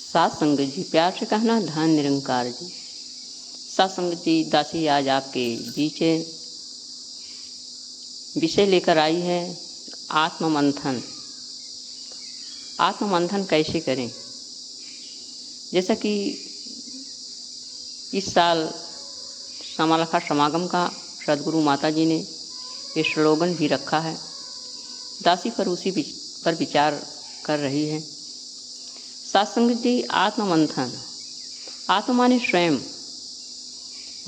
सात संगत जी, प्यार से कहना धन निरंकार जी। सात संगत जी, दासी आज आपके बीच विषय लेकर आई है आत्ममंथन। आत्ममंथन कैसे करें? जैसा कि इस साल समालखा समागम का सदगुरु माता जी ने ये स्लोगन भी रखा है, दासी पर उसी पर विचार कर रही है। सत्संग जी, आत्ममंथन। आत्म माने स्वयं,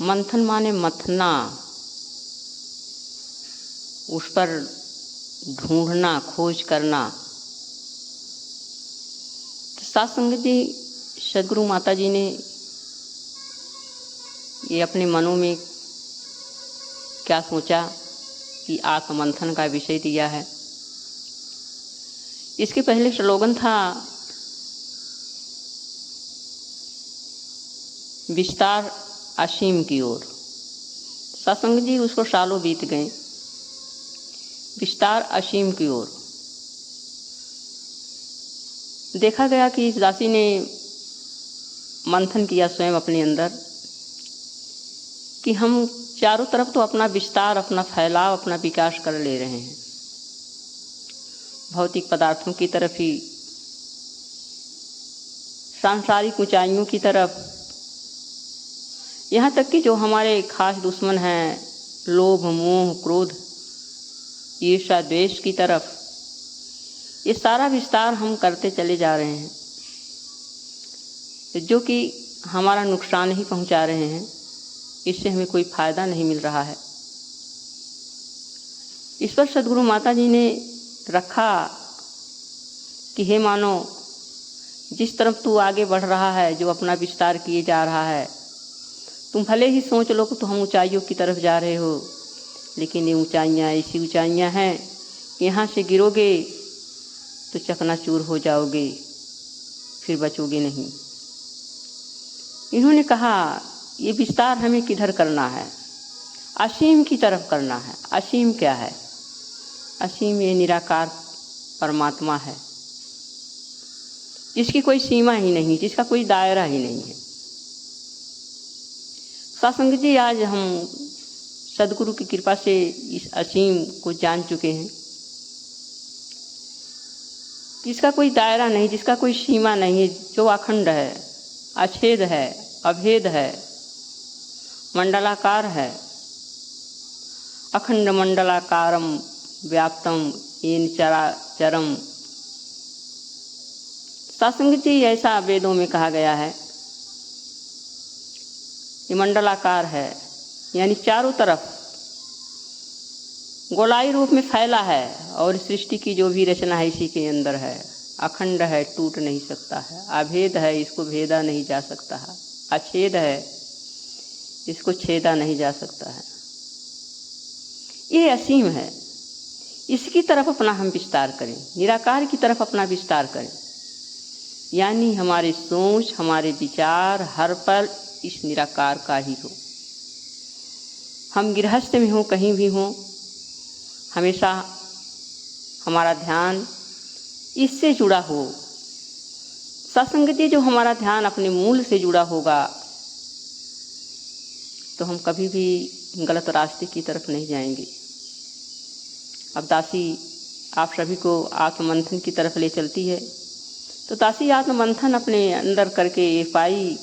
मंथन माने मथना, उस पर ढूंढना, खोज करना। तो सत्संग जी, सदगुरु माता जी ने ये अपने मनों में क्या सोचा कि आत्ममंथन का विषय दिया है। इसके पहले स्लोगन था विस्तार असीम की ओर। सत्संग जी, उसको सालों बीत गए, विस्तार असीम की ओर। देखा गया कि इस दासी ने मंथन किया स्वयं अपने अंदर कि हम चारों तरफ तो अपना विस्तार, अपना फैलाव, अपना विकास कर ले रहे हैं, भौतिक पदार्थों की तरफ ही, सांसारिक ऊंचाइयों की तरफ, यहाँ तक कि जो हमारे खास दुश्मन हैं, लोभ, मोह, क्रोध, ईर्ष्या, द्वेष की तरफ, ये सारा विस्तार हम करते चले जा रहे हैं, जो कि हमारा नुकसान ही पहुंचा रहे हैं। इससे हमें कोई फायदा नहीं मिल रहा है। इस पर सदगुरु माता जी ने रखा कि हे मानो, जिस तरफ तू आगे बढ़ रहा है, जो अपना विस्तार किए जा रहा है, तुम भले ही सोच लो कि तो हम ऊंचाइयों की तरफ जा रहे हो, लेकिन ये ऊंचाइयाँ ऐसी ऊंचाइयाँ हैं कि यहाँ से गिरोगे तो चकनाचूर हो जाओगे, फिर बचोगे नहीं। इन्होंने कहा ये विस्तार हमें किधर करना है? असीम की तरफ करना है। असीम क्या है? असीम ये निराकार परमात्मा है, जिसकी कोई सीमा ही नहीं, जिसका कोई दायरा ही नहीं है। सत्संग जी, आज हम सदगुरु की कृपा से इस असीम को जान चुके हैं, जिसका कोई दायरा नहीं, जिसका कोई सीमा नहीं, जो अखंड है, अछेद है, अभेद है, मंडलाकार है। अखंड मंडलाकारम व्याप्तम येन चराचरम। सत्संग जी, ऐसा वेदों में कहा गया है। ये मंडलाकार है, यानी चारों तरफ गोलाई रूप में फैला है, और सृष्टि की जो भी रचना है इसी के अंदर है। अखंड है, टूट नहीं सकता है। अभेद है, इसको भेदा नहीं जा सकता है। अछेद है, इसको छेदा नहीं जा सकता है। ये असीम है, इसकी तरफ अपना हम विस्तार करें, निराकार की तरफ अपना विस्तार करें, यानी हमारी सोच, हमारे विचार हर पल इस निराकार का ही हो। हम गृहस्थ में हो, कहीं भी हो, हमेशा हमारा ध्यान इससे जुड़ा हो। सत्संगति, जो हमारा ध्यान अपने मूल से जुड़ा होगा, तो हम कभी भी गलत रास्ते की तरफ नहीं जाएंगे। अब दासी आप सभी को आत्ममंथन की तरफ ले चलती है। तो दासी आत्ममंथन अपने अंदर करके ये पाई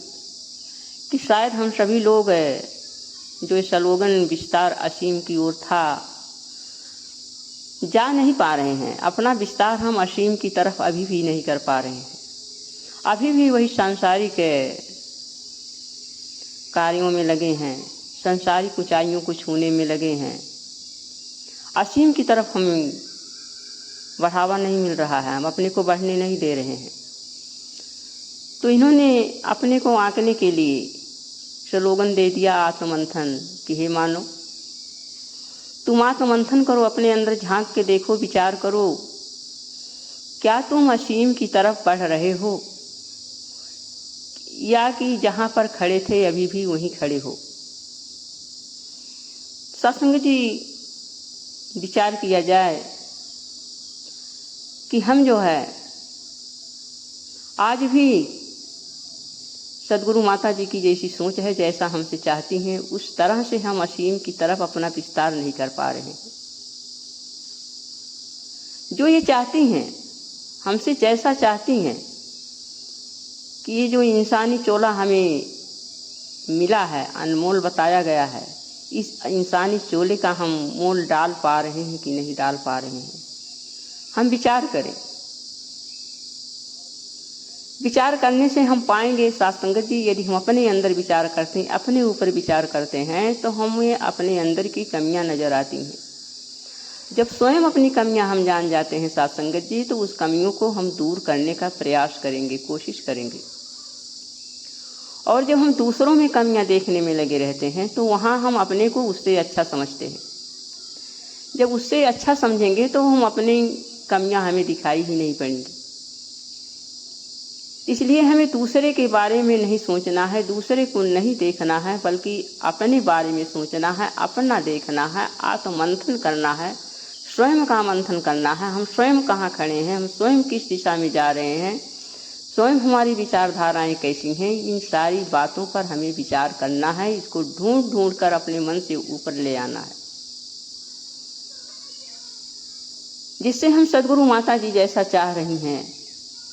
कि शायद हम सभी लोग जो ये स्लोगन विस्तार असीम की ओर था, जा नहीं पा रहे हैं। अपना विस्तार हम असीम की तरफ अभी भी नहीं कर पा रहे हैं। अभी भी वही सांसारिक कार्यों में लगे हैं, सांसारिक ऊंचाइयों को छूने में लगे हैं। असीम की तरफ हमें बढ़ावा नहीं मिल रहा है, हम अपने को बढ़ने नहीं दे रहे हैं। तो इन्होंने अपने को आंकने के लिए स्लोगन दे दिया आत्ममंथन कि हे मानो, तुम आत्ममंथन करो, अपने अंदर झांक के देखो, विचार करो, क्या तुम असीम की तरफ बढ़ रहे हो, या कि जहाँ पर खड़े थे अभी भी वहीं खड़े हो। सत्संग जी, विचार किया जाए कि हम जो है आज भी सदगुरु माता जी की जैसी सोच है, जैसा हमसे चाहती हैं, उस तरह से हम असीम की तरफ अपना विस्तार नहीं कर पा रहे हैं। जो ये चाहती हैं, हमसे जैसा चाहती हैं कि ये जो इंसानी चोला हमें मिला है, अनमोल बताया गया है, इस इंसानी चोले का हम मोल डाल पा रहे हैं कि नहीं डाल पा रहे हैं। हम विचार करें। विचार करने से हम पाएंगे साथ संगत जी, यदि हम अपने अंदर विचार करते हैं, अपने ऊपर विचार करते हैं, तो हमें अपने अंदर की कमियां नजर आती हैं। जब स्वयं अपनी कमियां हम जान जाते हैं साथ संगत जी, तो उस कमियों को हम दूर करने का प्रयास करेंगे, कोशिश करेंगे। और जब हम दूसरों में कमियां देखने में लगे रहते हैं, तो वहां हम अपने को उससे अच्छा समझते हैं। जब उससे अच्छा समझेंगे तो हम अपनी कमियां हमें दिखाई ही नहीं पड़ेंगी। इसलिए हमें दूसरे के बारे में नहीं सोचना है, दूसरे को नहीं देखना है, बल्कि अपने बारे में सोचना है, अपना देखना है, आत्ममंथन करना है, स्वयं का मंथन करना है। हम स्वयं कहाँ खड़े हैं, हम स्वयं किस दिशा में जा रहे हैं, स्वयं हमारी विचारधाराएं कैसी हैं, इन सारी बातों पर हमें विचार करना है। इसको ढूंढ ढूंढ कर अपने मन से ऊपर ले आना है, जिससे हम सदगुरु माता जी जैसा चाह रही हैं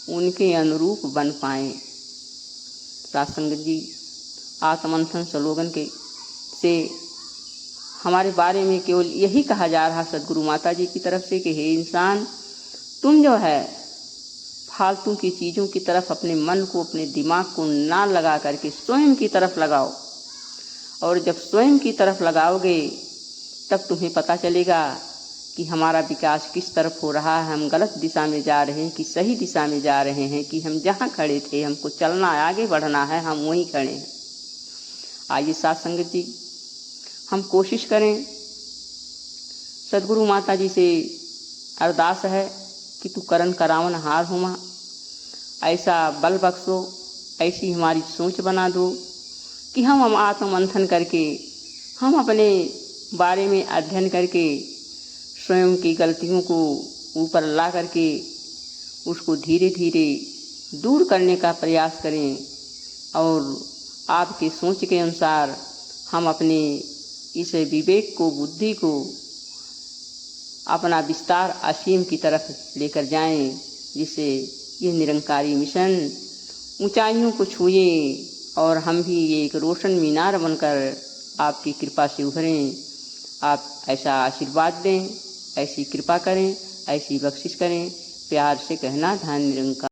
उनके अनुरूप बन पाएं। सत्संग जी, आत्ममंथन स्लोगन के से हमारे बारे में केवल यही कहा जा रहा सदगुरु माता जी की तरफ से कि हे इंसान, तुम जो है फालतू की चीज़ों की तरफ अपने मन को, अपने दिमाग को ना लगा करके स्वयं की तरफ लगाओ। और जब स्वयं की तरफ लगाओगे तब तुम्हें पता चलेगा कि हमारा विकास किस तरफ हो रहा है, हम गलत दिशा में जा रहे हैं कि सही दिशा में जा रहे हैं, कि हम जहाँ खड़े थे, हमको चलना है, आगे बढ़ना है, हम वहीं खड़े हैं। आइए साथ संगत जी, हम कोशिश करें। सदगुरु माता जी से अरदास है कि तू करन करावन हार हो माँ, ऐसा बल बख्शो, ऐसी हमारी सोच बना दो कि हम आत्ममंथन करके, हम अपने बारे में अध्ययन करके, स्वयं की गलतियों को ऊपर ला करके उसको धीरे धीरे दूर करने का प्रयास करें। और आपके सोच के अनुसार हम अपने इस विवेक को, बुद्धि को, अपना विस्तार असीम की तरफ लेकर जाएं, जिससे ये निरंकारी मिशन ऊंचाइयों को छुए और हम भी एक रोशन मीनार बनकर आपकी कृपा से उभरें। आप ऐसा आशीर्वाद दें, ऐसी कृपा करें, ऐसी बख्शिश करें। प्यार से कहना, धन निरंकार।